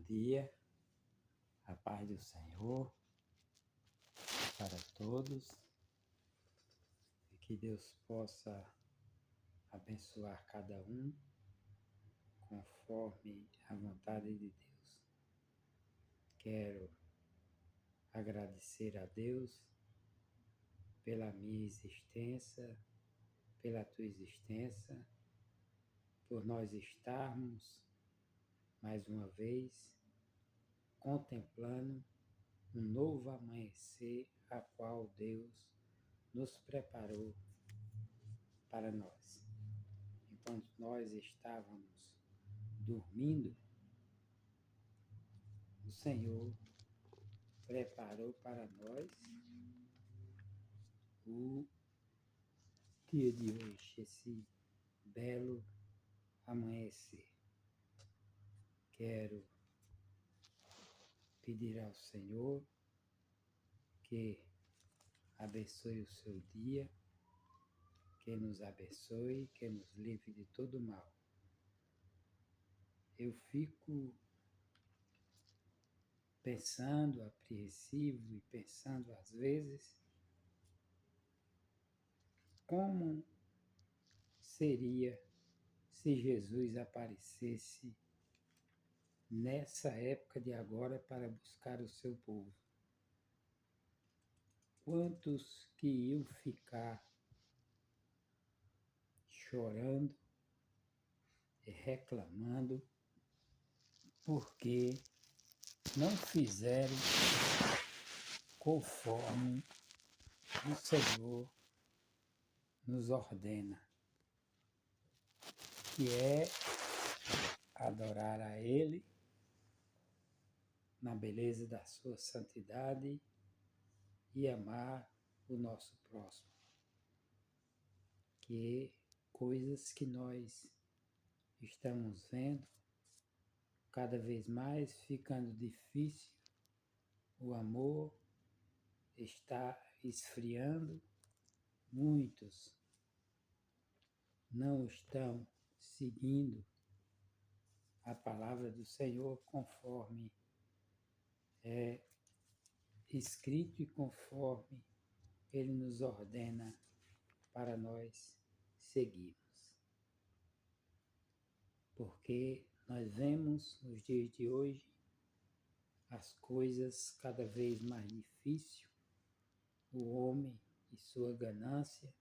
dia, a paz do Senhor para todos e que Deus possa abençoar cada um conforme a vontade de Deus. Quero agradecer a Deus pela minha existência, pela tua existência, por nós estarmos mais uma vez contemplando um novo amanhecer a qual Deus nos preparou para nós. Enquanto nós estávamos dormindo, o Senhor preparou para nós o dia de hoje, esse belo amanhecer. Quero pedir ao Senhor que abençoe o seu dia, que nos abençoe, que nos livre de todo mal. Eu fico pensando, apreensivo e pensando às vezes, como seria se Jesus aparecesse nessa época de agora para buscar o seu povo. Quantos que iam ficar chorando e reclamando porque não fizeram conforme o Senhor nos ordena, que é adorar a Ele na beleza da sua santidade e amar o nosso próximo. Que coisas que nós estamos vendo cada vez mais ficando difícil, o amor está esfriando, muitos não estão seguindo a palavra do Senhor conforme é escrito e conforme Ele nos ordena para nós seguirmos. Porque nós vemos nos dias de hoje as coisas cada vez mais difíceis, o homem e sua ganância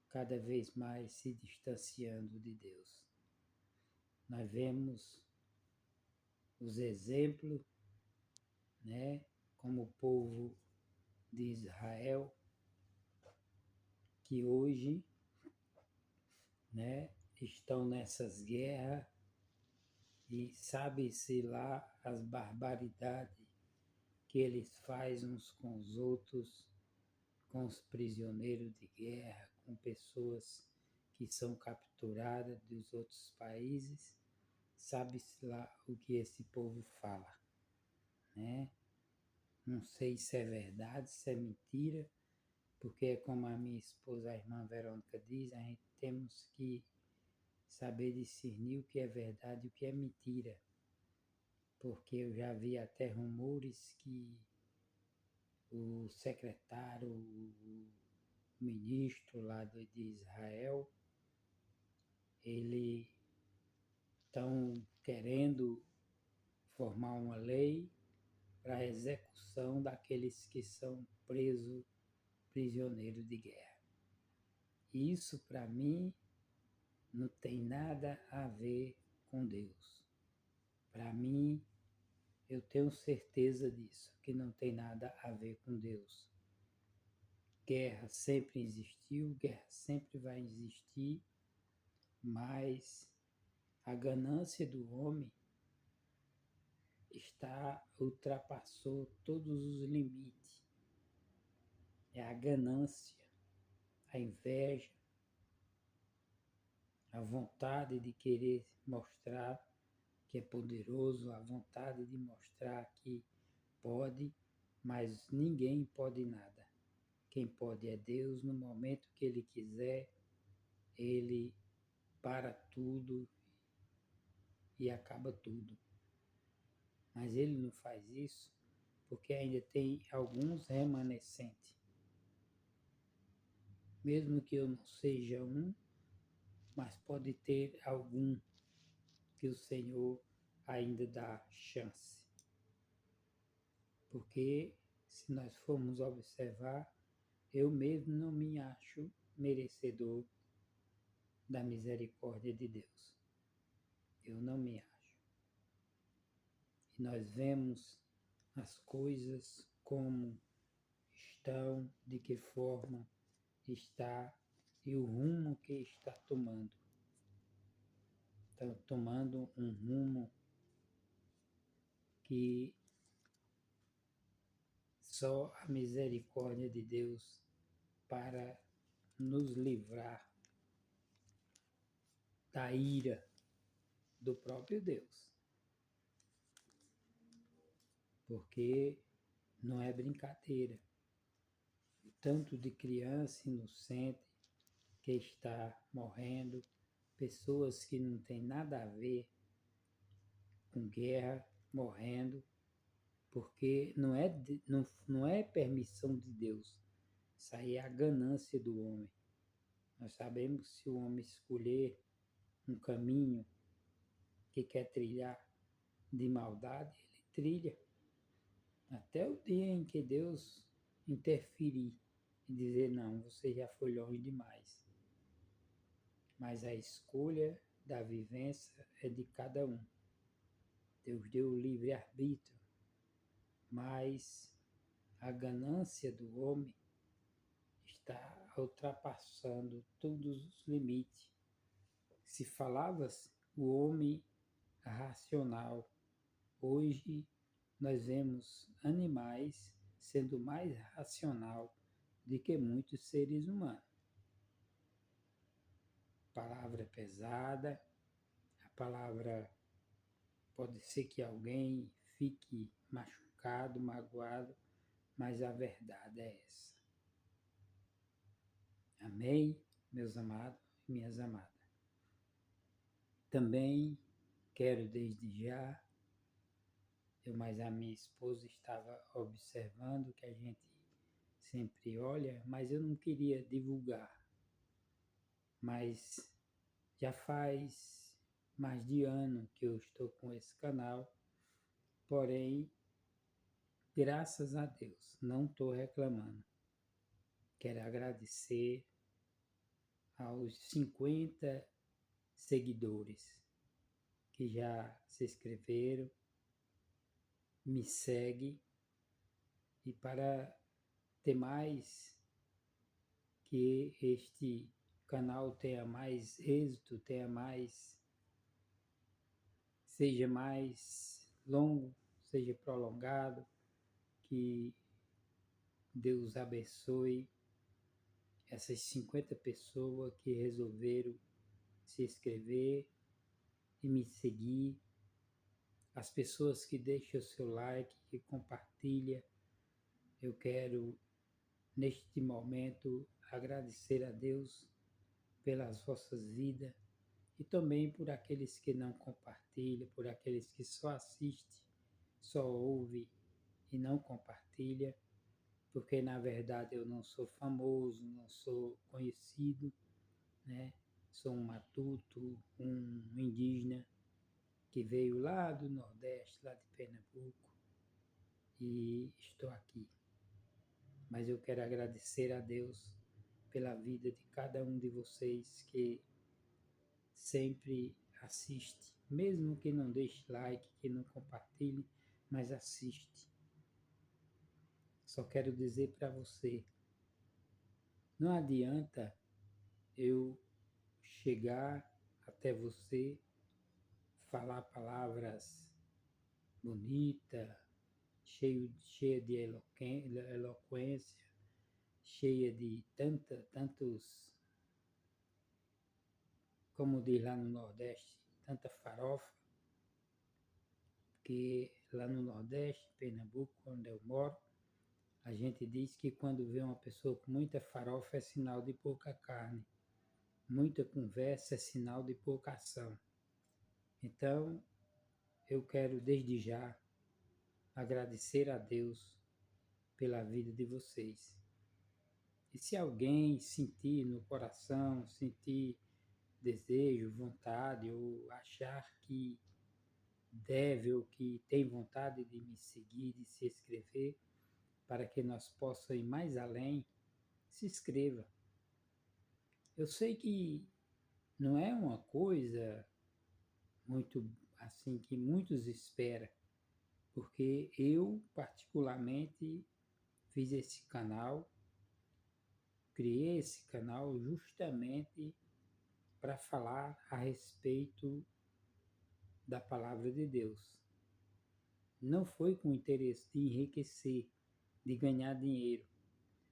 cada vez mais se distanciando de Deus. Nós vemos os exemplos, como o povo de Israel, que hoje, estão nessas guerras e sabe-se lá as barbaridades que eles fazem uns com os outros, com os prisioneiros de guerra, com pessoas que são capturadas dos outros países, sabe-se lá o que esse povo fala, né? Não sei se é verdade, se é mentira, porque é como a minha esposa, a irmã Verônica, diz, a gente temos que saber discernir o que é verdade e o que é mentira, porque eu já vi até rumores que o secretário, o ministro lá de Israel, ele estão querendo formar uma lei para a execução daqueles que são prisioneiros de guerra. Isso, para mim, não tem nada a ver com Deus. Para mim, eu tenho certeza disso, que não tem nada a ver com Deus. Guerra sempre existiu, guerra sempre vai existir, mas a ganância do homem ultrapassou todos os limites. É a ganância, a inveja, a vontade de querer mostrar que é poderoso, a vontade de mostrar que pode, mas ninguém pode nada. Quem pode é Deus. No momento que Ele quiser, Ele para tudo e acaba tudo. Mas ele não faz isso porque ainda tem alguns remanescentes. Mesmo que eu não seja um, mas pode ter algum que o Senhor ainda dá chance. Porque se nós formos observar, eu mesmo não me acho merecedor da misericórdia de Deus. Eu não me acho. E nós vemos as coisas como estão, de que forma está e o rumo que está tomando. Está tomando um rumo que só a misericórdia de Deus para nos livrar da ira do próprio Deus. Porque não é brincadeira. O tanto de criança inocente que está morrendo, pessoas que não têm nada a ver com guerra morrendo, porque não é permissão de Deus. Isso aí é a ganância do homem. Nós sabemos que se o homem escolher um caminho que quer trilhar de maldade, ele trilha. Até o dia em que Deus interferir e dizer, não, você já foi longe demais. Mas a escolha da vivência é de cada um. Deus deu o livre-arbítrio, mas a ganância do homem está ultrapassando todos os limites. Se falava-se o homem racional, hoje nós vemos animais sendo mais racional do que muitos seres humanos. A palavra é pesada, a palavra pode ser que alguém fique machucado, magoado, mas a verdade é essa. Amém, meus amados e minhas amadas? Também quero desde já, mas a minha esposa estava observando que a gente sempre olha, mas eu não queria divulgar. Mas já faz mais de ano que eu estou com esse canal, porém, graças a Deus, não estou reclamando. Quero agradecer aos 50 seguidores que já se inscreveram, me seguem, e para ter mais, que este canal tenha mais êxito, seja mais longo, seja prolongado, que Deus abençoe essas 50 pessoas que resolveram se inscrever e me seguir, as pessoas que deixam o seu like, que compartilham. Eu quero, neste momento, agradecer a Deus pelas vossas vidas e também por aqueles que não compartilham, por aqueles que só assistem, só ouvem e não compartilham, porque na verdade eu não sou famoso, não sou conhecido, né? Sou um matuto, um indígena que veio lá do Nordeste, lá de Pernambuco, e estou aqui. Mas eu quero agradecer a Deus pela vida de cada um de vocês que sempre assiste, mesmo que não deixe like, que não compartilhe, mas assiste. Só quero dizer para você, não adianta eu chegar até você, falar palavras bonitas, cheia de eloquência, cheia de tantos, como diz lá no Nordeste, tanta farofa, que lá no Nordeste, Pernambuco, onde eu moro, a gente diz que quando vê uma pessoa com muita farofa é sinal de pouca carne, muita conversa é sinal de pouca ação. Então, eu quero desde já agradecer a Deus pela vida de vocês. E se alguém sentir no coração, sentir desejo, vontade, ou achar que deve ou que tem vontade de me seguir, de se inscrever, para que nós possamos ir mais além, se inscreva. Eu sei que não é uma coisa muito assim que muitos esperam, porque eu particularmente fiz esse canal, criei esse canal justamente para falar a respeito da palavra de Deus. Não foi com o interesse de enriquecer, de ganhar dinheiro,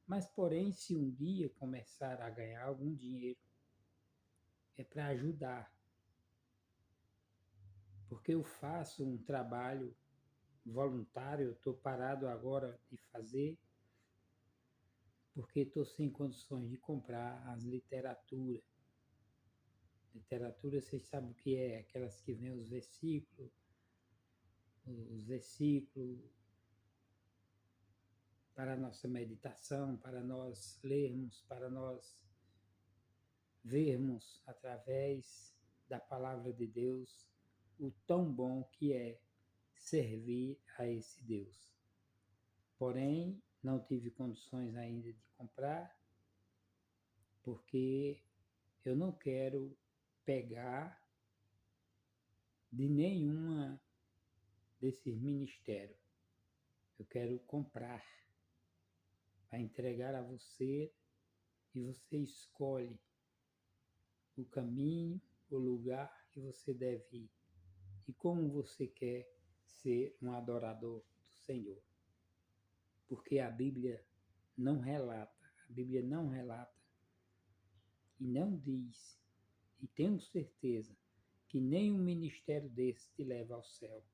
mas porém se um dia começar a ganhar algum dinheiro, é para ajudar, porque eu faço um trabalho voluntário, eu estou parado agora de fazer, porque estou sem condições de comprar as literaturas. Literatura, vocês sabem o que é? Aquelas que vêm os versículos para a nossa meditação, para nós lermos, para nós vermos através da palavra de Deus o tão bom que é servir a esse Deus. Porém, não tive condições ainda de comprar, porque eu não quero pegar de nenhuma desses ministérios. Eu quero comprar para entregar a você e você escolhe o caminho, o lugar que você deve ir e como você quer ser um adorador do Senhor. Porque a Bíblia não relata e não diz, e tenho certeza que nenhum ministério desse te leva ao céu.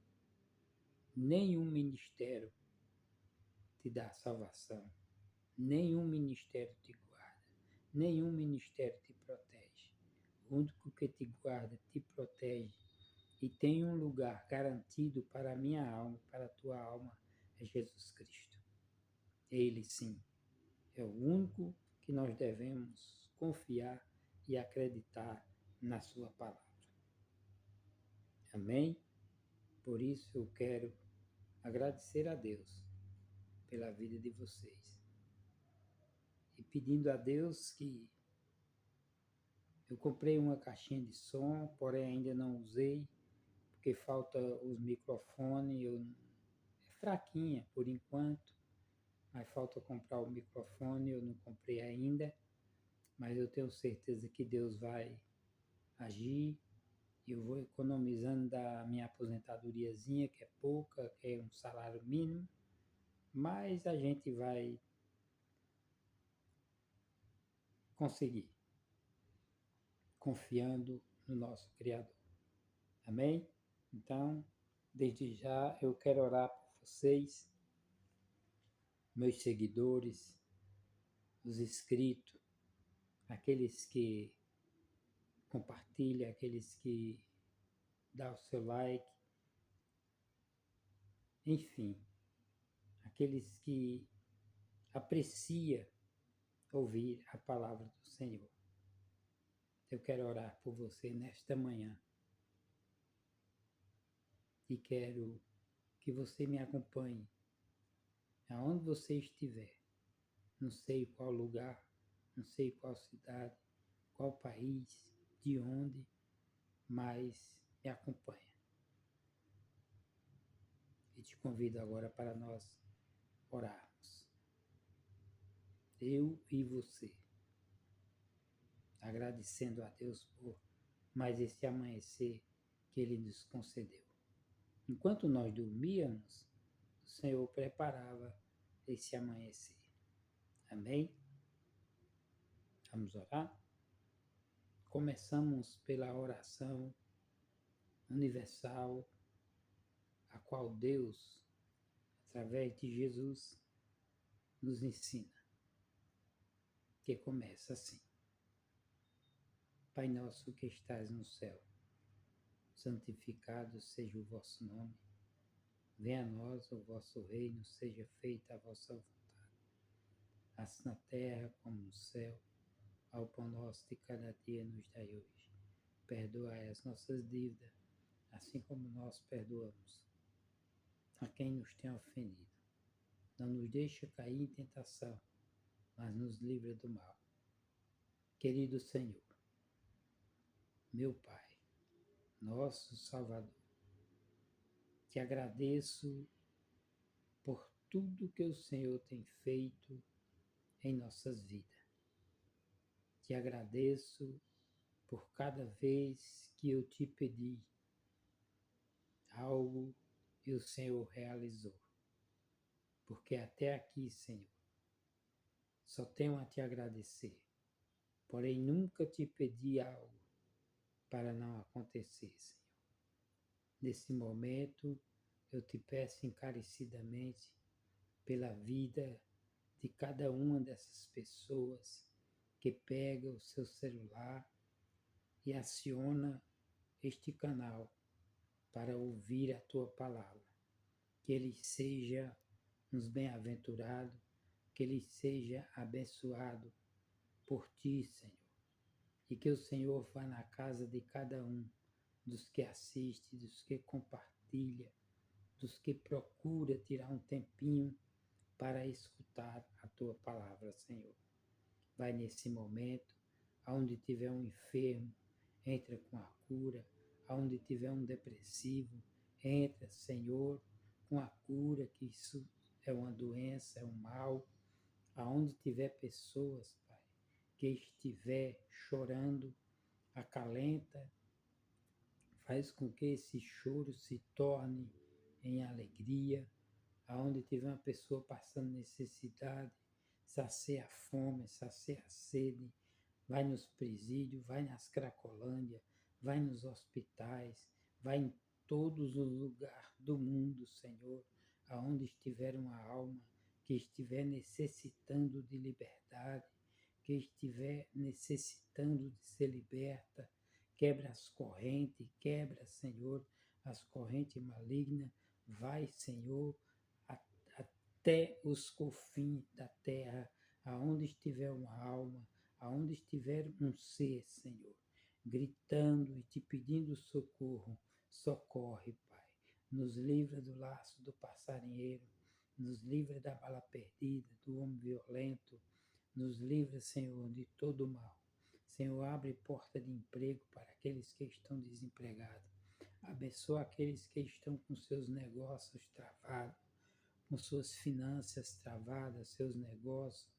Nenhum ministério te dá salvação. Nenhum ministério te guarda. Nenhum ministério te protege. O único que te guarda, te protege e tem um lugar garantido para a minha alma, para a tua alma, é Jesus Cristo. Ele sim é o único que nós devemos confiar e acreditar na sua palavra. Amém? Por isso eu quero agradecer a Deus pela vida de vocês. E pedindo a Deus que eu comprei uma caixinha de som, porém ainda não usei, porque falta os microfones, é fraquinha por enquanto, mas falta comprar o microfone, eu não comprei ainda, mas eu tenho certeza que Deus vai agir e eu vou economizando da minha aposentadoriazinha, que é pouca, que é um salário mínimo, mas a gente vai conseguir, confiando no nosso Criador. Amém? Então, desde já eu quero orar por vocês, meus seguidores, os inscritos, aqueles que compartilham, aqueles que dão o seu like, enfim, aqueles que apreciam ouvir a palavra do Senhor. Eu quero orar por você nesta manhã e quero que você me acompanhe aonde você estiver. Não sei qual lugar, não sei qual cidade, qual país, de onde, mas me acompanha. E te convido agora para nós orarmos. Eu e você, agradecendo a Deus por mais esse amanhecer que Ele nos concedeu. Enquanto nós dormíamos, o Senhor preparava esse amanhecer. Amém? Vamos orar? Começamos pela oração universal, a qual Deus, através de Jesus, nos ensina, que começa assim. Pai nosso que estás no céu, santificado seja o vosso nome. Venha a nós o vosso reino, seja feita a vossa vontade, assim na terra como no céu. Ao pão nosso de cada dia nos dai hoje. Perdoai as nossas dívidas, assim como nós perdoamos a quem nos tem ofendido. Não nos deixe cair em tentação, mas nos livra do mal. Querido Senhor, meu Pai, nosso Salvador, te agradeço por tudo que o Senhor tem feito em nossas vidas. Te agradeço por cada vez que eu te pedi algo e o Senhor realizou. Porque até aqui, Senhor, só tenho a te agradecer. Porém, nunca te pedi algo para não acontecer, Senhor. Nesse momento, eu te peço encarecidamente pela vida de cada uma dessas pessoas que pega o seu celular e aciona este canal para ouvir a tua palavra. Que ele seja uns bem-aventurado, que ele seja abençoado por ti, Senhor. E que o Senhor vá na casa de cada um dos que assiste, dos que compartilha, dos que procura tirar um tempinho para escutar a tua palavra, Senhor. Vai nesse momento, aonde tiver um enfermo, entra com a cura, aonde tiver um depressivo, entra, Senhor, com a cura, que isso é uma doença, é um mal. Aonde tiver pessoas, Pai, que estiver chorando, acalenta, faz com que esse choro se torne em alegria. Aonde tiver uma pessoa passando necessidade, sacia a fome, sacia a sede, vai nos presídios, vai nas Cracolândia, vai nos hospitais, vai em todos os lugares do mundo, Senhor, aonde estiver uma alma que estiver necessitando de liberdade, que estiver necessitando de ser liberta, quebra as correntes, quebra, Senhor, as correntes malignas, vai, Senhor, até os confins da terra, aonde estiver uma alma, aonde estiver um ser, Senhor, gritando e te pedindo socorro, socorre, Pai. Nos livra do laço do passarinheiro, nos livra da bala perdida, do homem violento, nos livra, Senhor, de todo mal. Senhor, abre porta de emprego para aqueles que estão desempregados. Abençoa aqueles que estão com seus negócios travados, com suas finanças travadas, seus negócios,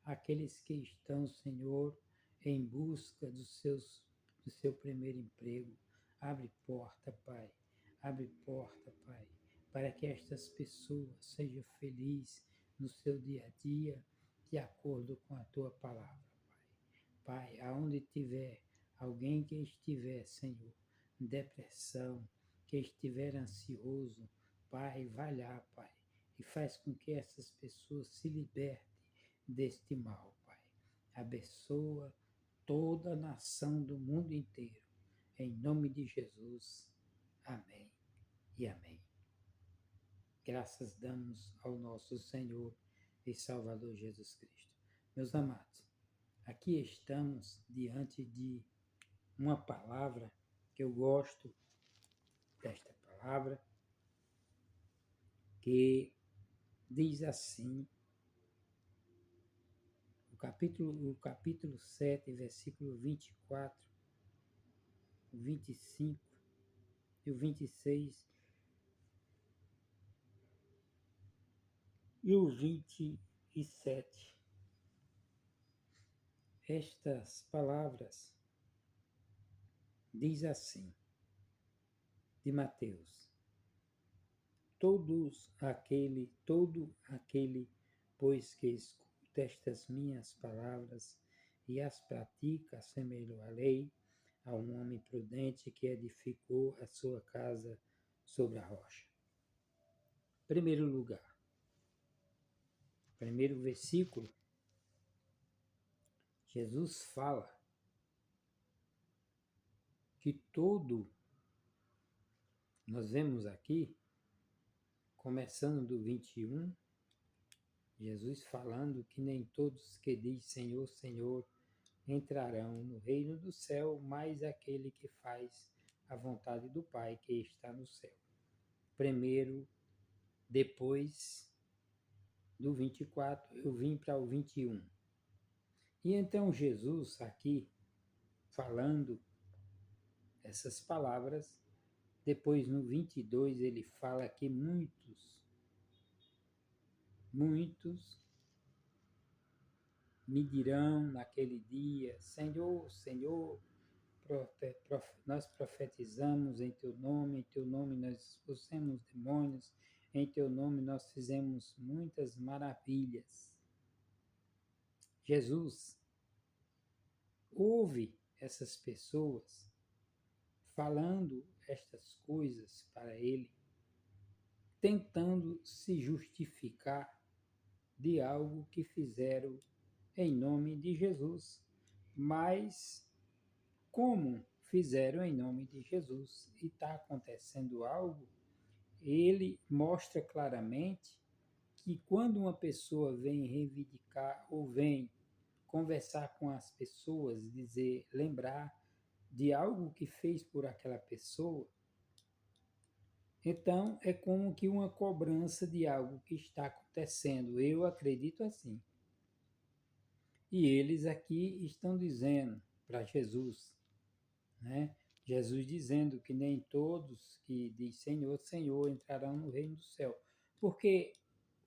aqueles que estão, Senhor, em busca do seu primeiro emprego. Abre porta, Pai. Abre porta, Pai, para que estas pessoas sejam felizes no seu dia a dia, de acordo com a tua palavra, Pai. Pai, aonde tiver alguém que estiver, Senhor, em depressão, que estiver ansioso, Pai, vai lá, Pai, e faz com que essas pessoas se libertem deste mal, Pai. Abençoa toda a nação do mundo inteiro. Em nome de Jesus. Amém e amém. Graças damos ao nosso Senhor e Salvador Jesus Cristo. Meus amados, aqui estamos diante de uma palavra que eu gosto desta palavra, que diz assim, o capítulo 7, versículo 24, o 25 e o 26 e o 27. Estas palavras diz assim, de Mateus: todo aquele, pois que escuta estas minhas palavras e as pratica, assemelho à lei, a um homem prudente que edificou a sua casa sobre a rocha. Primeiro lugar, primeiro versículo, Jesus fala que nós vemos aqui começando do 21, Jesus falando que nem todos que diz Senhor, Senhor entrarão no reino do céu, mas aquele que faz a vontade do Pai que está no céu. Primeiro, depois do 24, eu vim para o 21. E então Jesus aqui, falando essas palavras, depois no 22 ele fala que muitos me dirão naquele dia, Senhor, Senhor, nós profetizamos em teu nome nós expulsamos demônios, em teu nome nós fizemos muitas maravilhas. Jesus ouve essas pessoas falando estas coisas para ele, tentando se justificar de algo que fizeram em nome de Jesus. Mas, como fizeram em nome de Jesus e está acontecendo algo, ele mostra claramente que quando uma pessoa vem reivindicar ou vem conversar com as pessoas, dizer, lembrar de algo que fez por aquela pessoa, então é como que uma cobrança de algo que está acontecendo. Eu acredito assim. E eles aqui estão dizendo para Jesus, né? Jesus dizendo que nem todos que diz Senhor, Senhor entrarão no reino do céu. Porque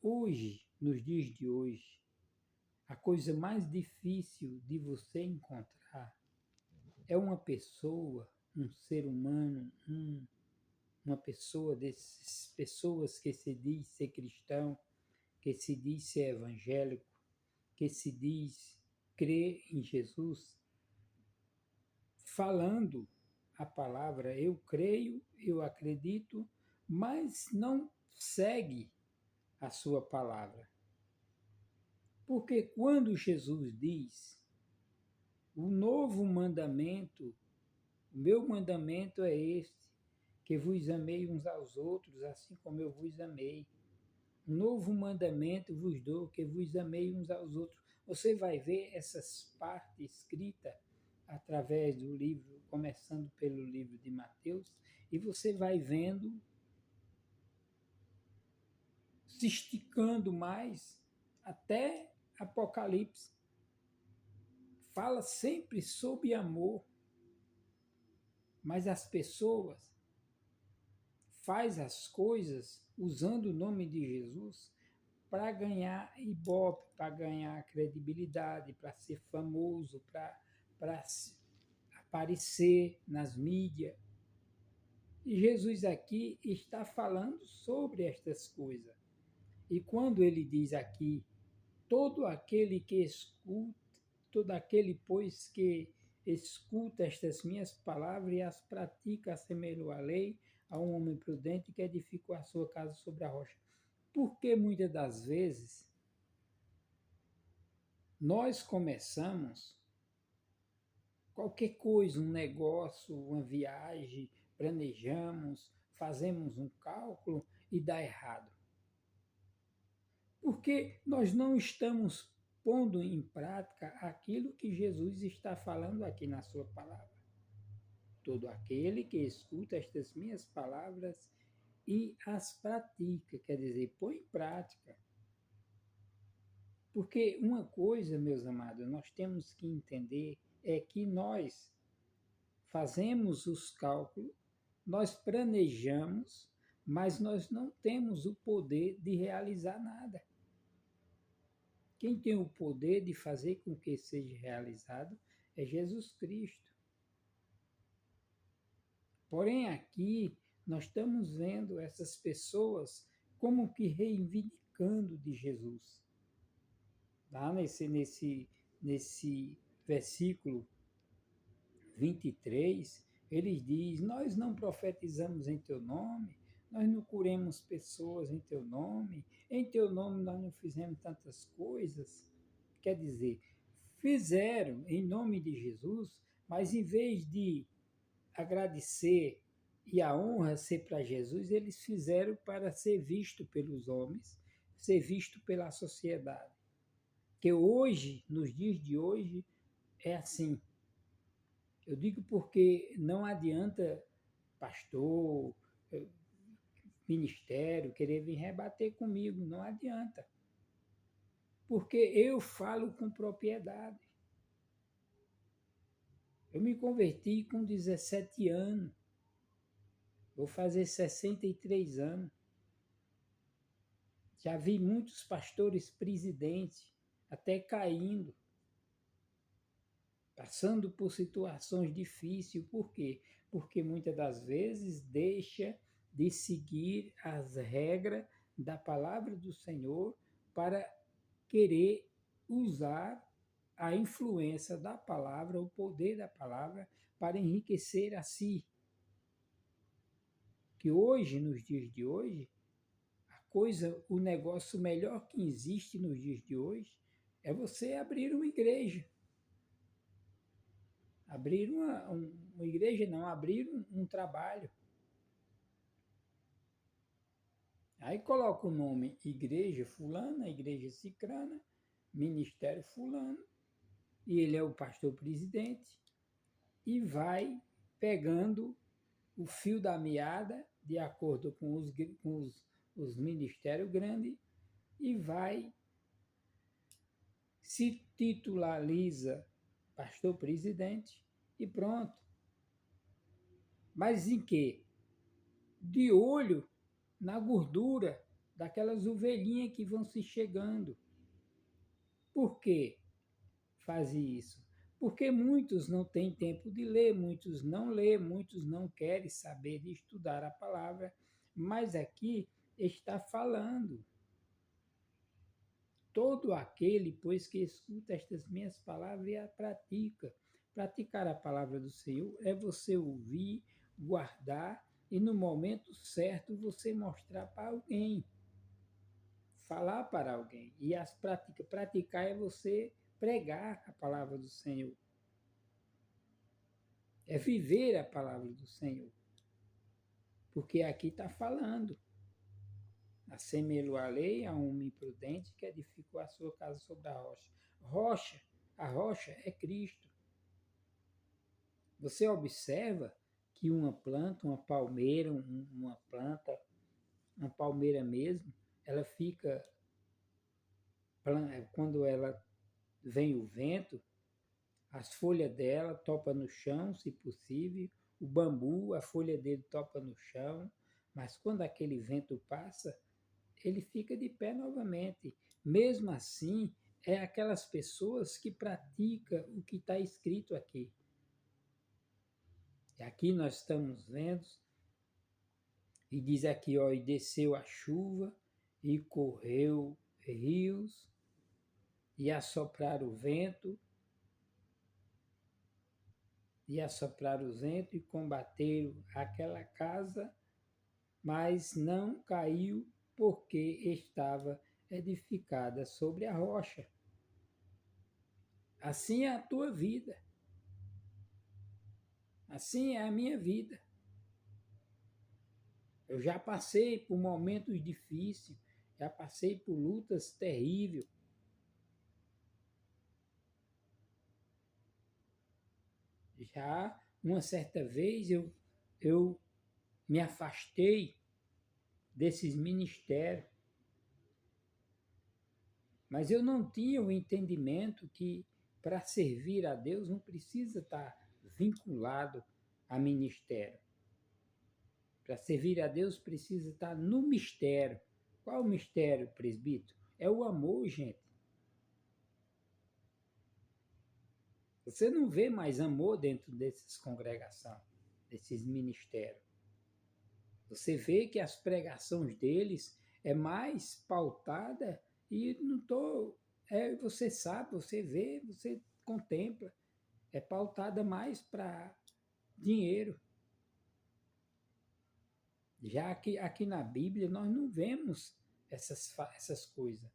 hoje, nos dias de hoje, a coisa mais difícil de você encontrar é uma pessoa, um ser humano, uma pessoa dessas pessoas que se diz ser cristão, que se diz ser evangélico, que se diz crer em Jesus, falando a palavra eu creio, eu acredito, mas não segue a sua palavra. Porque quando Jesus diz o novo mandamento, o meu mandamento é este, que vos amei uns aos outros, assim como eu vos amei. Um novo mandamento vos dou, que vos amei uns aos outros. Você vai ver essas partes escritas através do livro, começando pelo livro de Mateus, e você vai vendo, se esticando mais, até Apocalipse. Fala sempre sobre amor, mas as pessoas faz as coisas usando o nome de Jesus para ganhar ibope, para ganhar credibilidade, para ser famoso, para aparecer nas mídias. E Jesus aqui está falando sobre estas coisas. E quando ele diz aqui, todo aquele que escuta, todo aquele, pois, que escuta estas minhas palavras e as pratica, assemelhou a lei a um homem prudente que edificou a sua casa sobre a rocha. Porque muitas das vezes nós começamos qualquer coisa, um negócio, uma viagem, planejamos, fazemos um cálculo e dá errado. Porque nós não estamos pondo em prática aquilo que Jesus está falando aqui na sua palavra. Todo aquele que escuta estas minhas palavras e as pratica, quer dizer, põe em prática. Porque uma coisa, meus amados, nós temos que entender é que nós fazemos os cálculos, nós planejamos, mas nós não temos o poder de realizar nada. Quem tem o poder de fazer com que seja realizado é Jesus Cristo. Porém, aqui nós estamos vendo essas pessoas como que reivindicando de Jesus. Lá nesse versículo 23, eles diz: nós não profetizamos em teu nome, nós não curemos pessoas em teu nome nós não fizemos tantas coisas. Quer dizer, fizeram em nome de Jesus, mas em vez de agradecer e a honra ser para Jesus, eles fizeram para ser visto pelos homens, ser visto pela sociedade. Que hoje, nos dias de hoje, é assim. Eu digo porque não adianta pastor, ministério querer vir rebater comigo, não adianta. Porque eu falo com propriedade. Eu me converti com 17 anos. Vou fazer 63 anos. Já vi muitos pastores presidentes até caindo, passando por situações difíceis. Por quê? Porque muitas das vezes deixa de seguir as regras da palavra do Senhor para querer usar a influência da palavra, o poder da palavra, para enriquecer a si. Que hoje, nos dias de hoje, o negócio melhor que existe nos dias de hoje é você abrir uma igreja. Abrir uma igreja, não, abrir um trabalho. Aí coloca o nome Igreja Fulana, Igreja Cicrana, Ministério Fulano, e ele é o pastor presidente, e vai pegando o fio da meada, de acordo com os ministérios grandes, e vai se titulariza pastor presidente e pronto. Mas em quê? De olho na gordura daquelas ovelhinhas que vão se chegando. Por quê faz isso? Porque muitos não têm tempo de ler, muitos não lê, muitos não querem saber de estudar a palavra, mas aqui está falando. Todo aquele, pois, que escuta estas minhas palavras e a pratica. Praticar a palavra do Senhor é você ouvir, guardar e no momento certo você mostrar para alguém. Falar para alguém. E as praticar é você pregar a palavra do Senhor. É viver a palavra do Senhor. Porque aqui está falando. Assemelhou a lei a um homem imprudente que edificou a sua casa sobre a rocha. Rocha, a rocha é Cristo. Você observa que uma planta, uma palmeira, uma planta, uma palmeira mesmo, ela fica, quando ela vem o vento, as folhas dela topam no chão, se possível, o bambu, a folha dele topa no chão, mas quando aquele vento passa, ele fica de pé novamente. Mesmo assim, é aquelas pessoas que praticam o que está escrito aqui. E aqui nós estamos vendo, e diz aqui, ó, e desceu a chuva, e correu rios, e assopraram o vento, e combateram aquela casa, mas não caiu, porque estava edificada sobre a rocha. Assim é a tua vida. Assim é a minha vida. Eu já passei por momentos difíceis, já passei por lutas terríveis. Já uma certa vez eu me afastei desses ministérios, mas eu não tinha o entendimento que para servir a Deus não precisa estar vinculado a ministério. Para servir a Deus precisa estar no mistério. Qual o mistério, presbítero? É o amor, gente. Você não vê mais amor dentro dessas congregações, desses ministérios. Você vê que as pregações deles é mais pautada e não estou. Você sabe, você vê, você contempla. É pautada mais para dinheiro. Já que aqui na Bíblia nós não vemos essas coisas.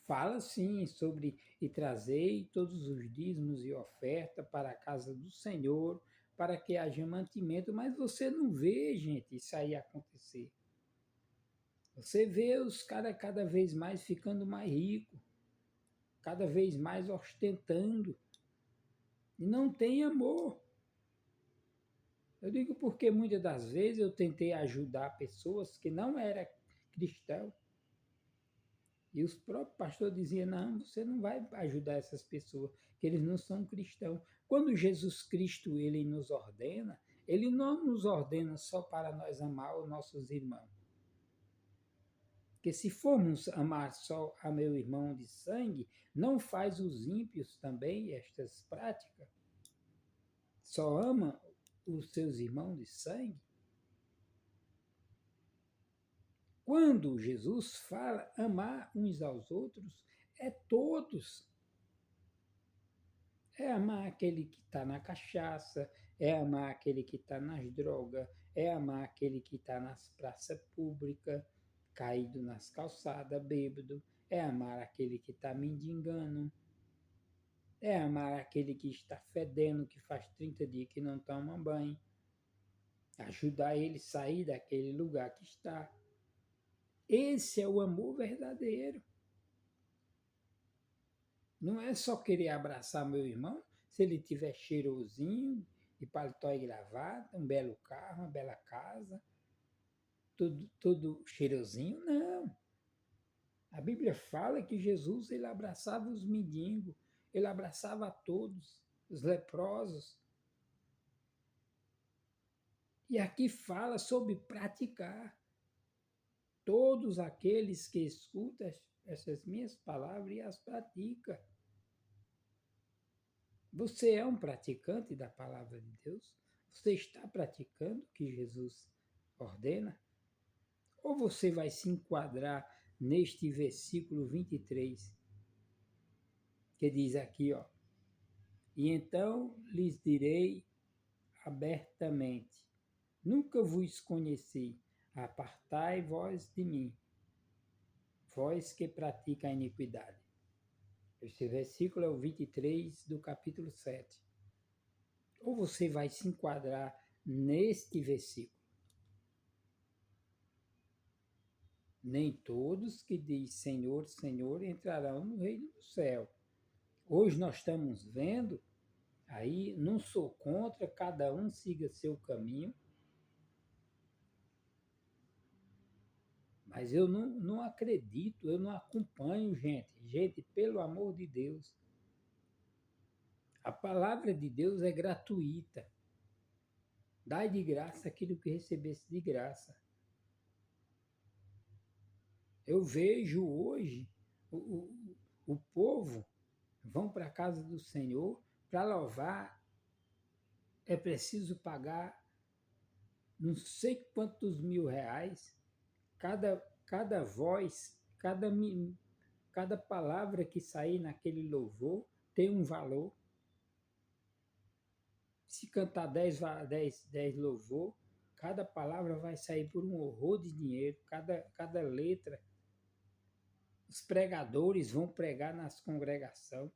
Fala sim sobre e trazei todos os dízimos e oferta para a casa do Senhor, para que haja mantimento, mas você não vê, gente, isso aí acontecer. Você vê os caras cada vez mais ficando mais ricos, cada vez mais ostentando, e não tem amor. Eu digo porque muitas das vezes eu tentei ajudar pessoas que não eram cristãos, e os próprios pastores diziam: não, você não vai ajudar essas pessoas, que eles não são cristãos. Quando Jesus Cristo ele nos ordena, ele não nos ordena só para nós amar os nossos irmãos. Porque se formos amar só a meu irmão de sangue, não faz os ímpios também estas práticas? Só ama os seus irmãos de sangue? Quando Jesus fala amar uns aos outros, é todos. É amar aquele que está na cachaça, é amar aquele que está nas drogas, é amar aquele que está nas praças públicas, caído nas calçadas, bêbado, é amar aquele que está mendigando, é amar aquele que está fedendo, que faz 30 dias que não toma banho, ajudar ele a sair daquele lugar que está. Esse é o amor verdadeiro. Não é só querer abraçar meu irmão se ele tiver cheirosinho, de paletó e gravata, um belo carro, uma bela casa, tudo cheirosinho, não. A Bíblia fala que Jesus ele abraçava os mendigos, ele abraçava a todos, os leprosos. E aqui fala sobre praticar. Todos aqueles que escutam essas minhas palavras e as praticam. Você é um praticante da palavra de Deus? Você está praticando o que Jesus ordena? Ou você vai se enquadrar neste versículo 23, que diz aqui, ó: e então lhes direi abertamente: nunca vos conheci, apartai-vos de mim, vós que pratica a iniquidade. Este versículo é o 23 do capítulo 7. Ou você vai se enquadrar neste versículo. Nem todos que diz Senhor, Senhor entrarão no reino do céu. Hoje nós estamos vendo, aí não sou contra, cada um siga seu caminho, mas eu não acredito, eu não acompanho gente. Gente, pelo amor de Deus, a palavra de Deus é gratuita. Dai de graça aquilo que recebesse de graça. Eu vejo hoje o povo vão para a casa do Senhor para louvar, é preciso pagar não sei quantos mil reais, cada voz, cada palavra que sair naquele louvor tem um valor. Se cantar 10 louvor, cada palavra vai sair por um horror de dinheiro, cada letra. Os pregadores vão pregar nas congregações.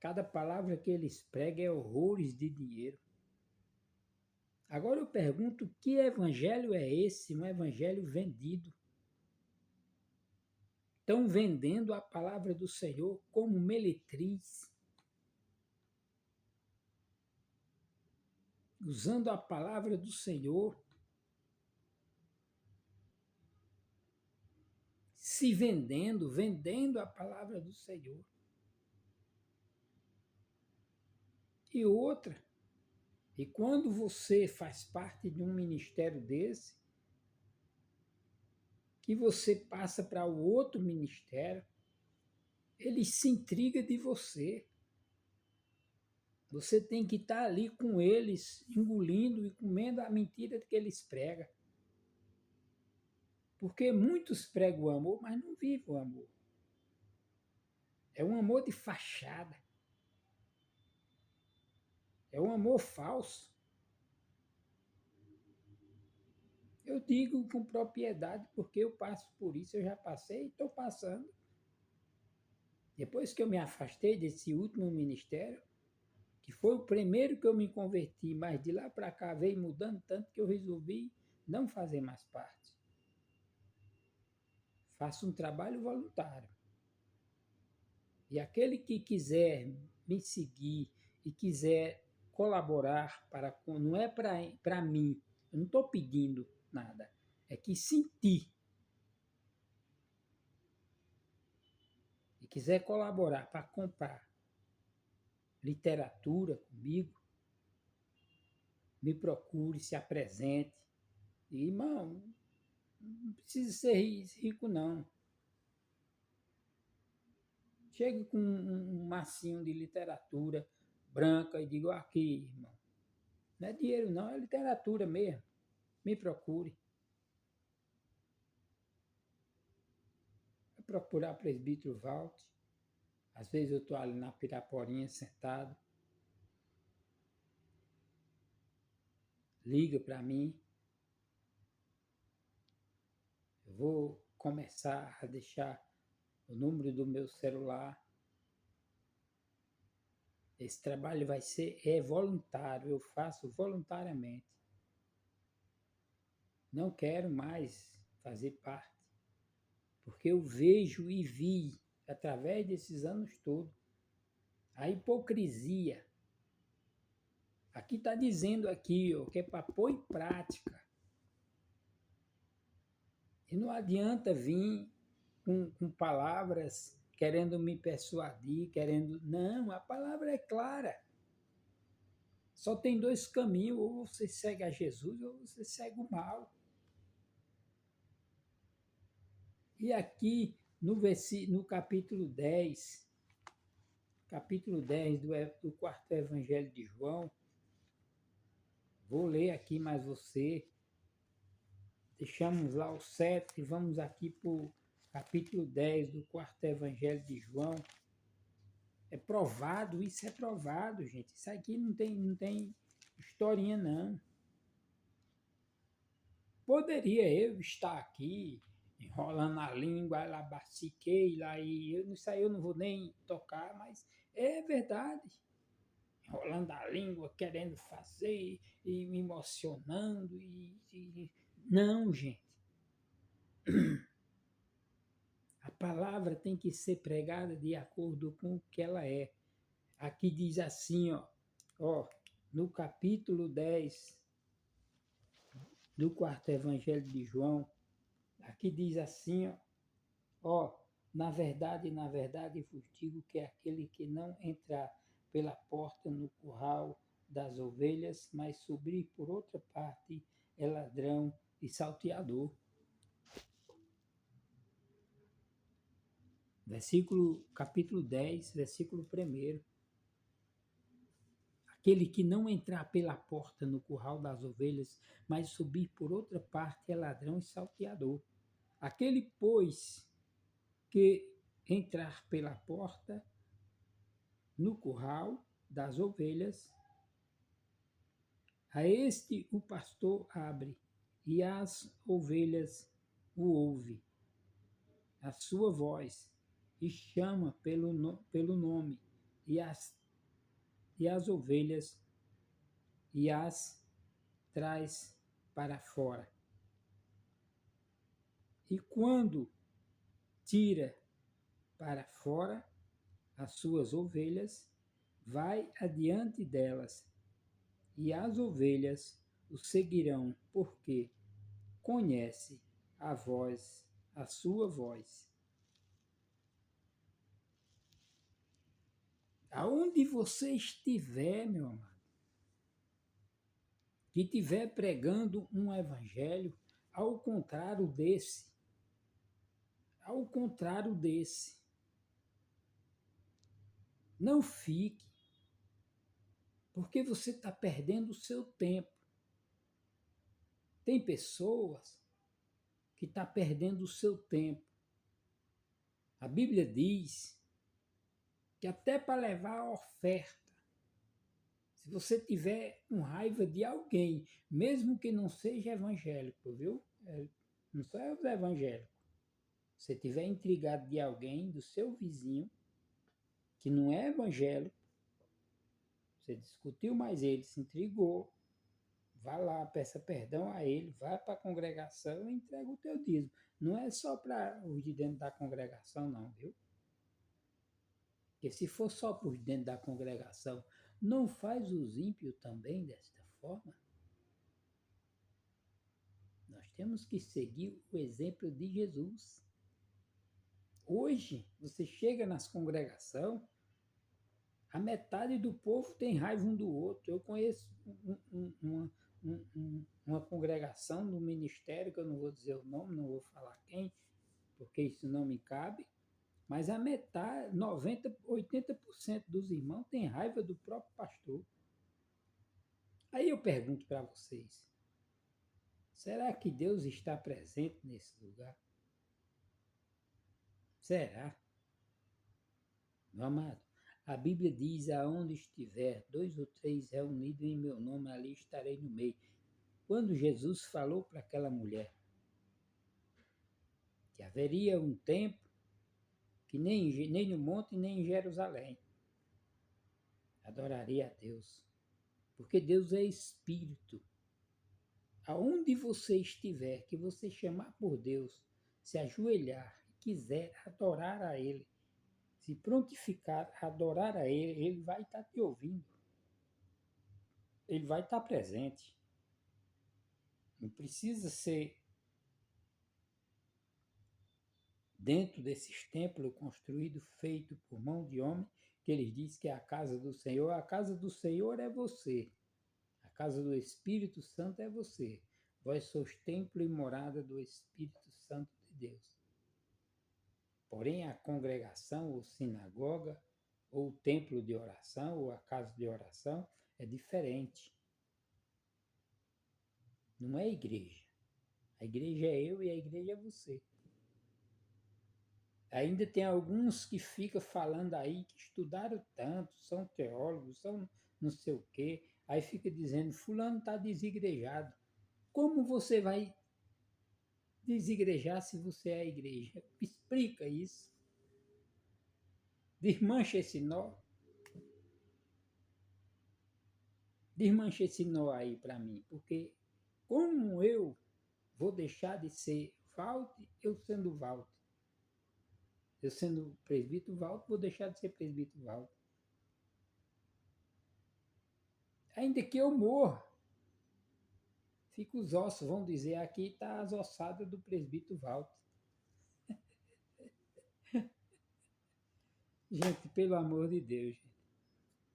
Cada palavra que eles pregam é horrores de dinheiro. Agora eu pergunto, que evangelho é esse? Um evangelho vendido. Estão vendendo a palavra do Senhor como meretriz. Usando a palavra do Senhor. Se vendendo a palavra do Senhor. E outra, e quando você faz parte de um ministério desse, que você passa para o outro ministério, ele se intriga de você. Você tem que estar ali com eles, engolindo e comendo a mentira que eles pregam. Porque muitos pregam o amor, mas não vivem o amor. É um amor de fachada. É um amor falso. Eu digo com propriedade porque eu passo por isso, eu já passei e estou passando. Depois que eu me afastei desse último ministério, que foi o primeiro que eu me converti, mas de lá para cá veio mudando tanto que eu resolvi não fazer mais parte. Faço um trabalho voluntário. E aquele que quiser me seguir e quiser colaborar não é para mim, eu não estou pedindo nada, é que sentir e quiser colaborar para comprar literatura comigo, me procure, se apresente. E, irmão, não precisa ser rico, não. Chegue com um massinho de literatura branca e diga, aqui, irmão, não é dinheiro não, é literatura mesmo. Me procure. É procurar presbítero Walter. Às vezes eu estou ali na Piraporinha sentado. Liga para mim. Eu vou começar a deixar o número do meu celular. Esse trabalho é voluntário, eu faço voluntariamente. Não quero mais fazer parte, porque eu vejo e vi, através desses anos todos, a hipocrisia. Aqui está dizendo aqui, ó, que é para pôr em prática. E não adianta vir com palavras querendo me persuadir, querendo... Não, a palavra é clara. Só tem dois caminhos, ou você segue a Jesus ou você segue o mal. E aqui no capítulo 10 do quarto evangelho de João, vou ler aqui mais você, deixamos lá o 7 e vamos aqui para o capítulo 10 do quarto evangelho de João. É provado, isso é provado, gente. Isso aqui não tem historinha, não. Poderia eu estar aqui enrolando a língua, lá baciquei, lá e isso aí eu não vou nem tocar, mas é verdade. Enrolando a língua, querendo fazer e me emocionando Não, gente. A palavra tem que ser pregada de acordo com o que ela é. Aqui diz assim, ó, no capítulo 10 do quarto evangelho de João, aqui diz assim, ó, na verdade vos digo que aquele que não entrar pela porta no curral das ovelhas, mas subir por outra parte, é ladrão e salteador. Capítulo 10, versículo 1. Aquele que não entrar pela porta no curral das ovelhas, mas subir por outra parte, é ladrão e salteador. Aquele, pois, que entrar pela porta no curral das ovelhas, a este o pastor abre, e as ovelhas o ouvem, a sua voz, e chama pelo nome, e as ovelhas e as traz para fora. E quando tira para fora as suas ovelhas, vai adiante delas, e as ovelhas o seguirão, porque conhece a sua voz. Aonde você estiver, meu amado, que estiver pregando um evangelho ao contrário desse, não fique, porque você está perdendo o seu tempo. Tem pessoas que estão perdendo o seu tempo. A Bíblia diz que até para levar a oferta, se você tiver com raiva de alguém, mesmo que não seja evangélico, viu? Não só é os evangélicos. Se você tiver intrigado de alguém, do seu vizinho, que não é evangélico, Você discutiu, mas ele se intrigou. Vá lá, peça perdão a ele, vá para a congregação e entrega o teu dízimo. Não é só para os de dentro da congregação, não, viu? Porque se for só por dentro da congregação, não faz os ímpios também desta forma? Nós temos que seguir o exemplo de Jesus. Hoje, você chega nas congregações, a metade do povo tem raiva um do outro. Eu conheço uma congregação do ministério, que eu não vou dizer o nome, não vou falar quem, porque isso não me cabe, mas a metade, 90, 80% dos irmãos tem raiva do próprio pastor. Aí eu pergunto para vocês, será que Deus está presente nesse lugar? Será? Meu amado, a Bíblia diz, aonde estiver 2 ou 3 reunidos em meu nome, ali estarei no meio. Quando Jesus falou para aquela mulher que haveria um tempo que nem no monte, nem em Jerusalém adoraria a Deus, porque Deus é Espírito. Aonde você estiver, que você chamar por Deus, se ajoelhar e quiser adorar a Ele, se prontificar a adorar a Ele, Ele vai estar te ouvindo. Ele vai estar presente. Não precisa ser dentro desses templos construídos, feitos por mão de homem, que eles dizem que é a casa do Senhor. A casa do Senhor é você. A casa do Espírito Santo é você. Vós sois templo e morada do Espírito Santo de Deus. Porém, a congregação, ou sinagoga, ou templo de oração, ou a casa de oração, é diferente. Não é igreja. A igreja é eu e a igreja é você. Ainda tem alguns que ficam falando aí que estudaram tanto, são teólogos, são não sei o quê, aí fica dizendo, fulano está desigrejado. Como você vai desigrejar se você é a igreja? Explica isso. Desmancha esse nó. Desmancha esse nó aí para mim, porque como eu vou deixar de ser Walter, eu sendo Walter? Eu sendo presbítero Walter, vou deixar de ser presbítero Walter. Ainda que eu morra, fica os ossos, vão dizer, aqui está as ossadas do presbítero Walter. Gente, pelo amor de Deus, gente.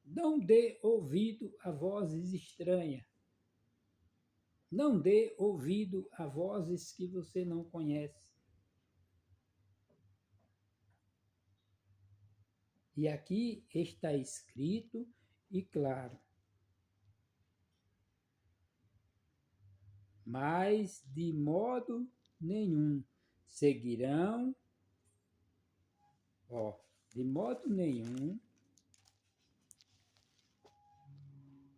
Não dê ouvido a vozes estranhas. Não dê ouvido a vozes que você não conhece. E aqui está escrito e claro. Mas de modo nenhum seguirão, de modo nenhum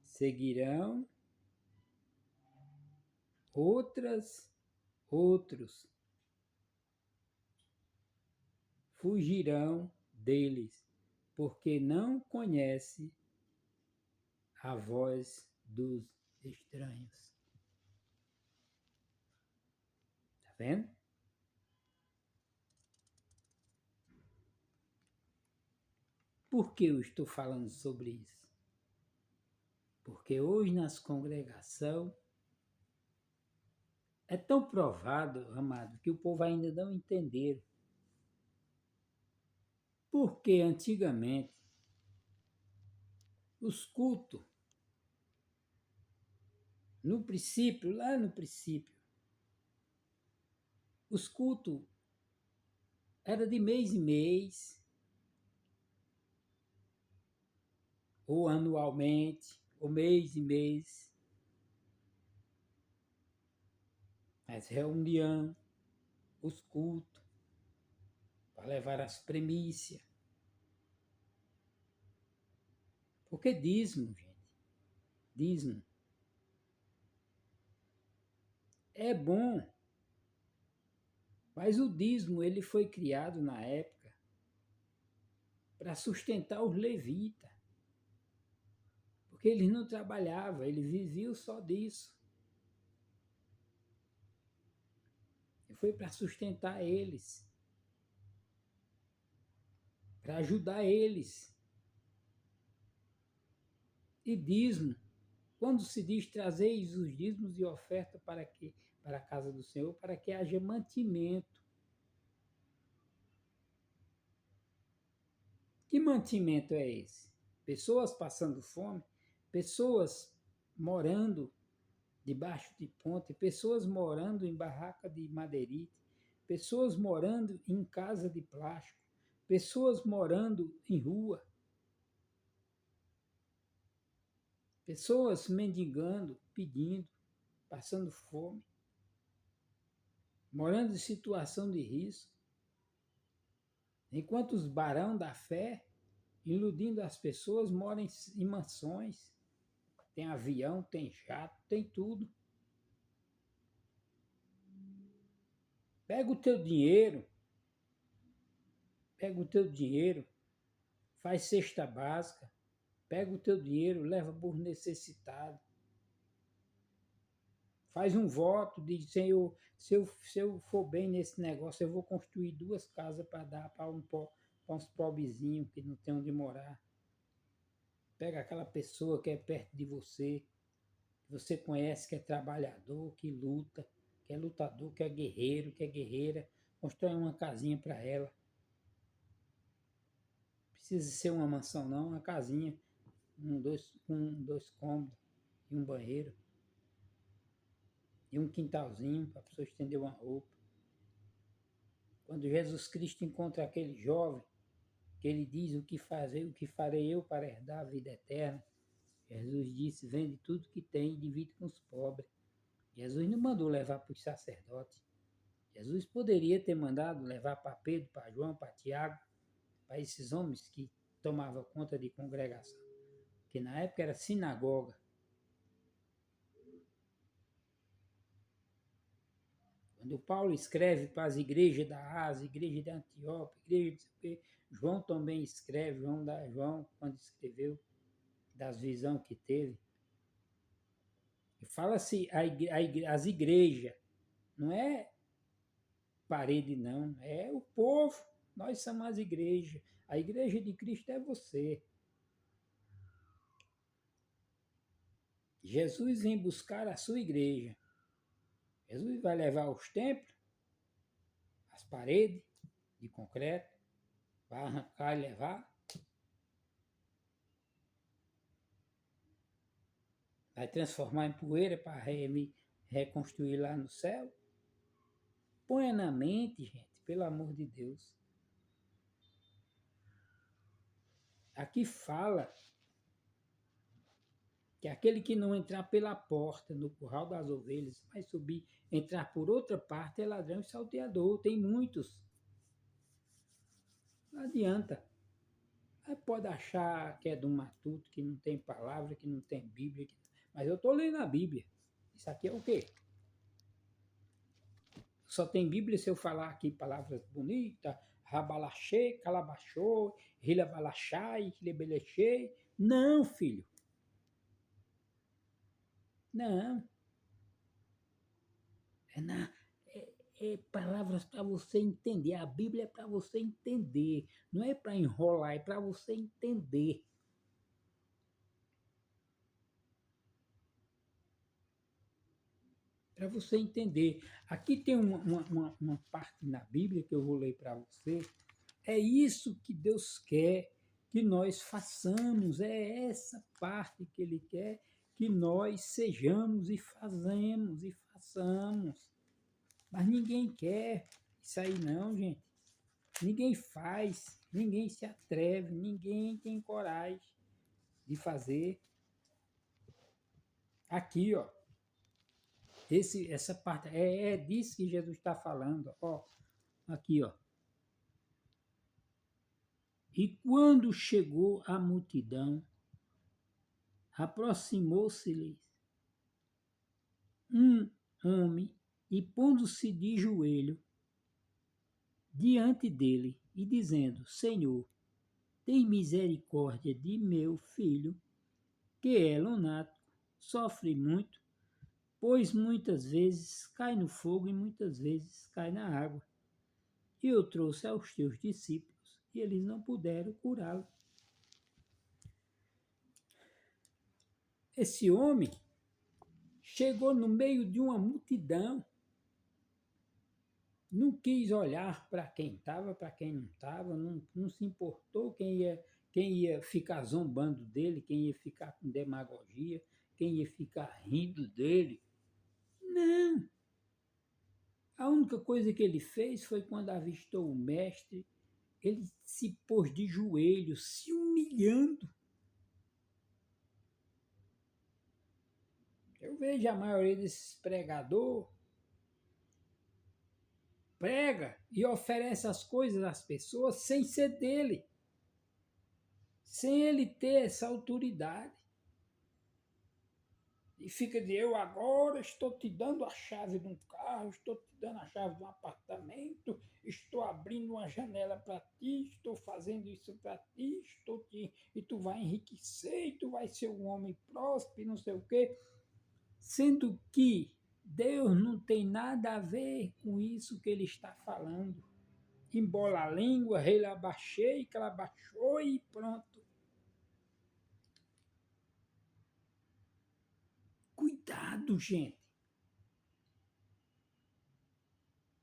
seguirão outros fugirão deles, porque não conhece a voz dos estranhos. Tá vendo? Por que eu estou falando sobre isso? Porque hoje nas congregações é tão provado, amado, que o povo ainda não entenderam. Porque antigamente os cultos, no princípio, lá no princípio, os cultos era de mês em mês, ou anualmente, ou mês em mês. As reuniões, os cultos, para levar as primícias. Porque dízimo, gente, dízimo é bom, mas o dízimo ele foi criado na época para sustentar os levitas. Porque eles não trabalhavam, eles viviam só disso. E foi para sustentar eles, para ajudar eles. E dízimo, quando se diz trazeis os dízimos e oferta para a casa do Senhor, para que haja mantimento. Que mantimento é esse? Pessoas passando fome, pessoas morando debaixo de ponte, pessoas morando em barraca de madeirite, pessoas morando em casa de plástico, pessoas morando em rua, pessoas mendigando, pedindo, passando fome, morando em situação de risco, enquanto os barão da fé, iludindo as pessoas, moram em mansões, tem avião, tem jato, tem tudo. Pega o teu dinheiro, faz cesta básica, pega o teu dinheiro, leva para os necessitados. Faz um voto, diz, Senhor, se eu for bem nesse negócio, eu vou construir 2 casas para dar para uns pobrezinhos que não tem onde morar. Pega aquela pessoa que é perto de você, que você conhece, que é trabalhador, que luta, que é lutador, que é guerreiro, que é guerreira, constrói uma casinha para ela. Precisa ser uma mansão não, uma casinha, dois cômodos e um banheiro. E um quintalzinho para a pessoa estender uma roupa. Quando Jesus Cristo encontra aquele jovem, que ele diz o que farei eu para herdar a vida eterna, Jesus disse, vende tudo que tem e divide com os pobres. Jesus não mandou levar para os sacerdotes. Jesus poderia ter mandado levar para Pedro, para João, para Tiago, para esses homens que tomavam conta de congregação, que na época era sinagoga. Quando Paulo escreve para as igrejas da Ásia, igreja de Antioquia, igreja de João também escreve, João quando escreveu das visões que teve, e fala-se as igrejas, não é parede não, é o povo, nós somos as igrejas, a igreja de Cristo é você. Jesus vem buscar a sua igreja, Jesus vai levar os templos, as paredes de concreto, vai arrancar e levar, vai transformar em poeira para reconstruir lá no céu. Ponha na mente, gente, pelo amor de Deus. Aqui fala que aquele que não entrar pela porta no curral das ovelhas, vai subir, entrar por outra parte, é ladrão e salteador. Tem muitos. Não adianta. Aí pode achar que é de um matuto, que não tem palavra, que não tem Bíblia. Mas eu estou lendo a Bíblia. Isso aqui é o quê? Só tem Bíblia se eu falar aqui palavras bonitas, rabalachê, calabachô, rilabalachai, rilebelechê. Não, filho. Não. É palavras para você entender. A Bíblia é para você entender. Não é para enrolar, é para você entender. Para você entender. Aqui tem uma parte na Bíblia que eu vou ler para você. É isso que Deus quer que nós façamos. É essa parte que Ele quer que nós sejamos e fazemos e façamos. Mas ninguém quer isso aí não, gente. Ninguém faz, ninguém se atreve, ninguém tem coragem de fazer. Aqui, ó. Essa parte, é disso que Jesus está falando, ó. Aqui, ó. E quando chegou a multidão, aproximou-se-lhes um homem e pondo-se de joelho diante dele e dizendo, Senhor, tem misericórdia de meu filho, que é lunático, sofre muito, pois muitas vezes cai no fogo e muitas vezes cai na água. E eu trouxe aos teus discípulos, e eles não puderam curá-lo. Esse homem chegou no meio de uma multidão, não quis olhar para quem estava, para quem não estava, não se importou quem ia ficar zombando dele, quem ia ficar com demagogia, quem ia ficar rindo dele. Não! A única coisa que ele fez foi quando avistou o mestre, ele se pôs de joelhos, se humilhando. Eu vejo a maioria desses pregadores prega e oferece as coisas às pessoas sem ser dele, sem ele ter essa autoridade. E fica de eu agora estou te dando a chave de um carro, estou te dando a chave de um apartamento, estou abrindo uma janela para ti, estou fazendo isso para ti, e tu vai enriquecer, e tu vai ser um homem próspero, e não sei o quê. Sendo que Deus não tem nada a ver com isso que ele está falando. Embola a língua, ele abaixei, que ela abaixou e pronto. Cuidado, gente.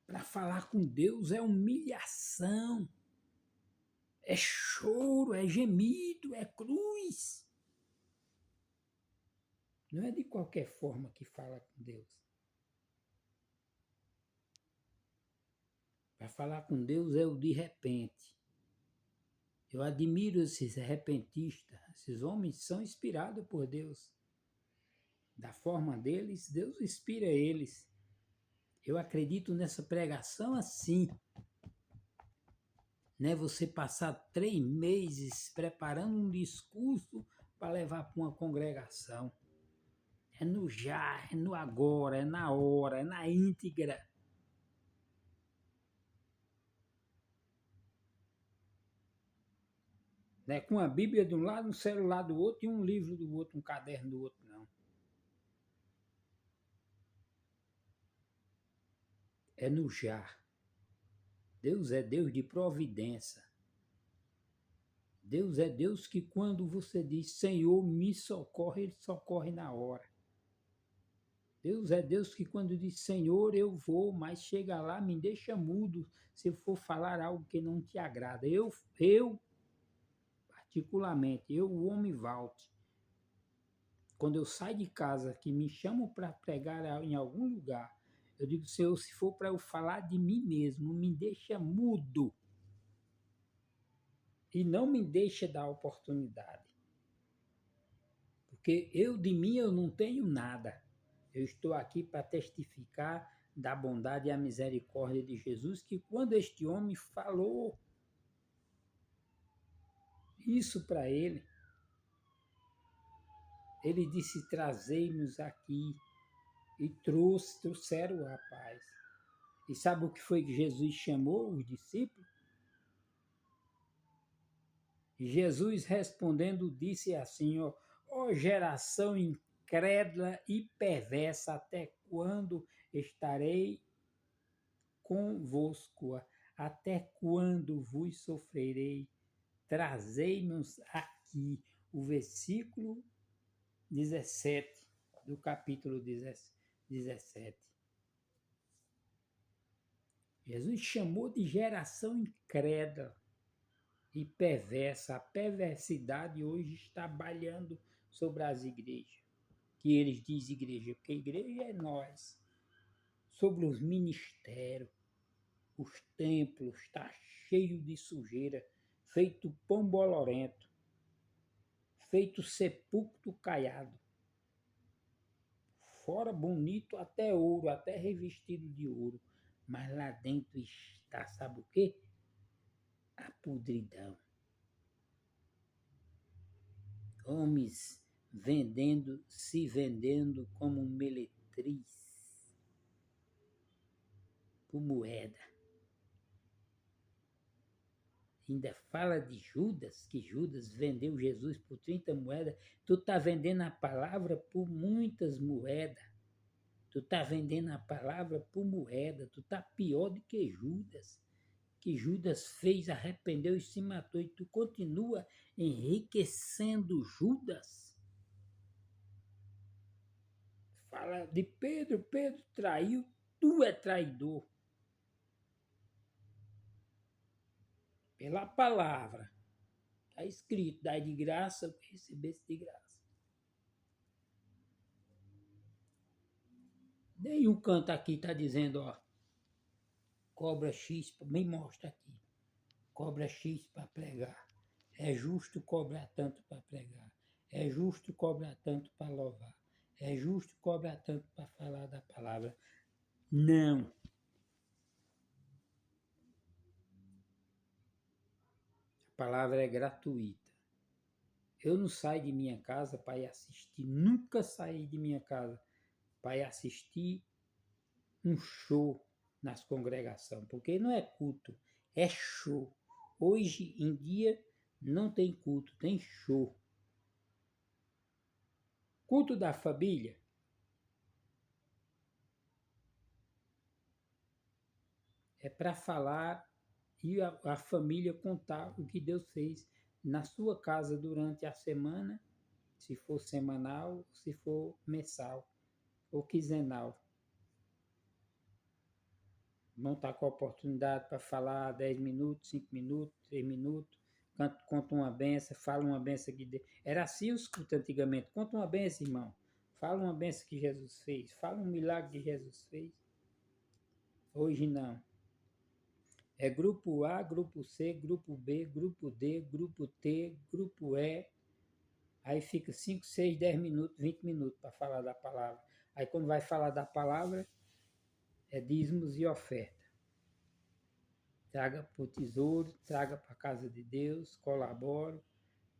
Para falar com Deus é humilhação, é choro, é gemido, é cruz. Não é de qualquer forma que fala com Deus. Para falar com Deus é o de repente. Eu admiro esses repentistas. Esses homens são inspirados por Deus. Da forma deles, Deus inspira eles. Eu acredito nessa pregação assim. Né? Você passar 3 meses preparando um discurso para levar para uma congregação. É no já, é no agora, é na hora, é na íntegra. Não é com a Bíblia de um lado, um celular do outro e um livro do outro, um caderno do outro, não. É no já. Deus é Deus de providência. Deus é Deus que quando você diz, Senhor, me socorre, Ele socorre na hora. Deus é Deus que quando diz, Senhor, eu vou, mas chega lá, me deixa mudo se eu for falar algo que não te agrada. Eu particularmente, o homem Walt, quando eu saio de casa, que me chamam para pregar em algum lugar, eu digo, Senhor, se for para eu falar de mim mesmo, me deixa mudo. E não me deixa dar oportunidade. Porque de mim eu não tenho nada. Eu estou aqui para testificar da bondade e a misericórdia de Jesus, que quando este homem falou isso para ele disse, trazei-nos aqui. E trouxeram o rapaz. E sabe o que foi que Jesus chamou os discípulos? Jesus respondendo disse assim, ó geração incrédula e perversa, até quando estarei convosco? Até quando vos sofrerei? Trazei-nos aqui. O versículo 17 do capítulo 17. Jesus chamou de geração incrédula e perversa. A perversidade hoje está balhando sobre as igrejas. Que eles dizem igreja, porque igreja é nós. Sobre os ministérios, os templos, está cheio de sujeira, feito pão bolorento, feito sepulcro caiado. Fora bonito até ouro, até revestido de ouro. Mas lá dentro está, sabe o quê? A podridão. Homens se vendendo como meretriz por moeda. ainda fala de Judas, que Judas vendeu Jesus por 30 moedas. Tu está vendendo a palavra por muitas moedas. Tu está vendendo a palavra por moeda. Tu está pior do que Judas. Que Judas fez, arrependeu e se matou. E tu continua enriquecendo Judas. Fala de Pedro, Pedro traiu, tu é traidor. Pela palavra. Está escrito, dai de graça, recebeste de graça. Nenhum canto aqui está dizendo, ó, cobra X, me mostra aqui. Cobra X para pregar. É justo cobrar tanto para pregar. É justo cobrar tanto para louvar. É justo cobrar tanto para falar da palavra. Não. A palavra é gratuita. Eu não saio de minha casa para ir assistir. Nunca saí de minha casa para ir assistir um show nas congregações. Porque não é culto, é show. Hoje em dia não tem culto, tem show. Culto da família é para falar e a família contar o que Deus fez na sua casa durante a semana, se for semanal, se for mensal ou quinzenal. Não está com a oportunidade para falar 10 minutos, 5 minutos, 3 minutos, conta uma benção, fala uma benção que Deus... Era assim os cultos antigamente. Conta uma benção, irmão. Fala uma benção que Jesus fez. Fala um milagre que Jesus fez. Hoje não. É grupo A, grupo C, grupo B, grupo D, grupo T, grupo E. Aí fica 5, 6, 10 minutos, 20 minutos para falar da palavra. Aí quando vai falar da palavra, é dízimos e oferta. Traga para o tesouro, traga para a casa de Deus, colabore,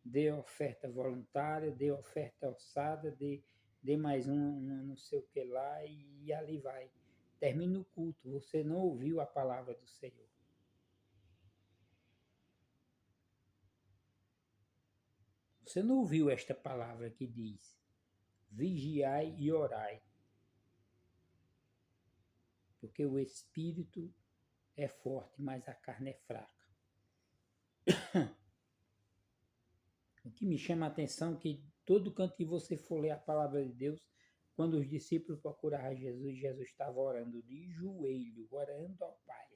dê oferta voluntária, dê oferta alçada, dê mais uma não sei o que lá e ali vai. Termina o culto, você não ouviu a palavra do Senhor. Você não ouviu esta palavra que diz: vigiai e orai, porque o espírito é forte, mas a carne é fraca. O que me chama a atenção é que todo canto que você for ler a palavra de Deus, quando os discípulos procuraram Jesus, Jesus estava orando de joelho, orando ao Pai.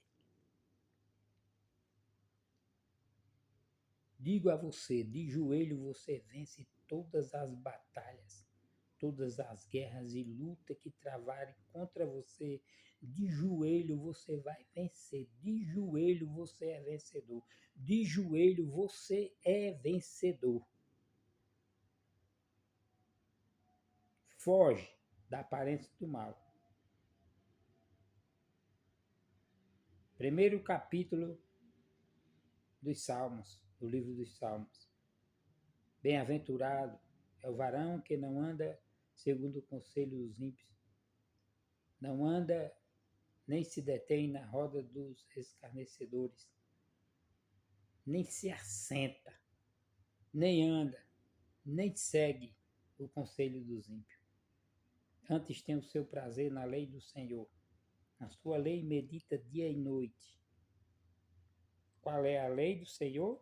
Digo a você, de joelho você vence todas as batalhas, todas as guerras e lutas que travarem contra você. De joelho você vai vencer, de joelho você é vencedor, de joelho você é vencedor. Foge da aparência do mal. Primeiro capítulo dos Salmos, do livro dos Salmos. Bem-aventurado é o varão que não anda segundo o conselho dos ímpios, não anda nem se detém na roda dos escarnecedores, nem se assenta, nem anda, nem segue o conselho dos ímpios. Antes tem o seu prazer na lei do Senhor, na sua lei medita dia e noite. Qual é a lei do Senhor?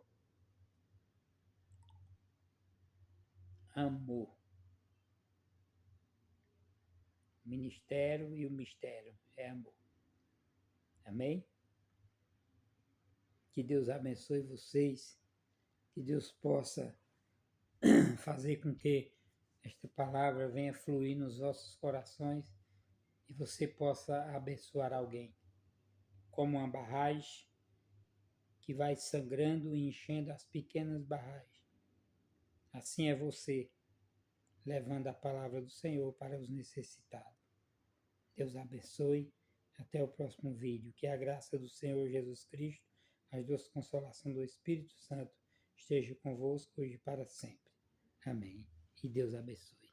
Amor. O ministério e o mistério é amor. Amém? Que Deus abençoe vocês, que Deus possa fazer com que esta palavra venha fluir nos vossos corações e você possa abençoar alguém, como uma barragem que vai sangrando e enchendo as pequenas barragens. Assim é você, levando a palavra do Senhor para os necessitados. Deus abençoe. Até o próximo vídeo. Que a graça do Senhor Jesus Cristo, as duas consolações do Espírito Santo, esteja convosco hoje e para sempre. Amém. E Deus abençoe.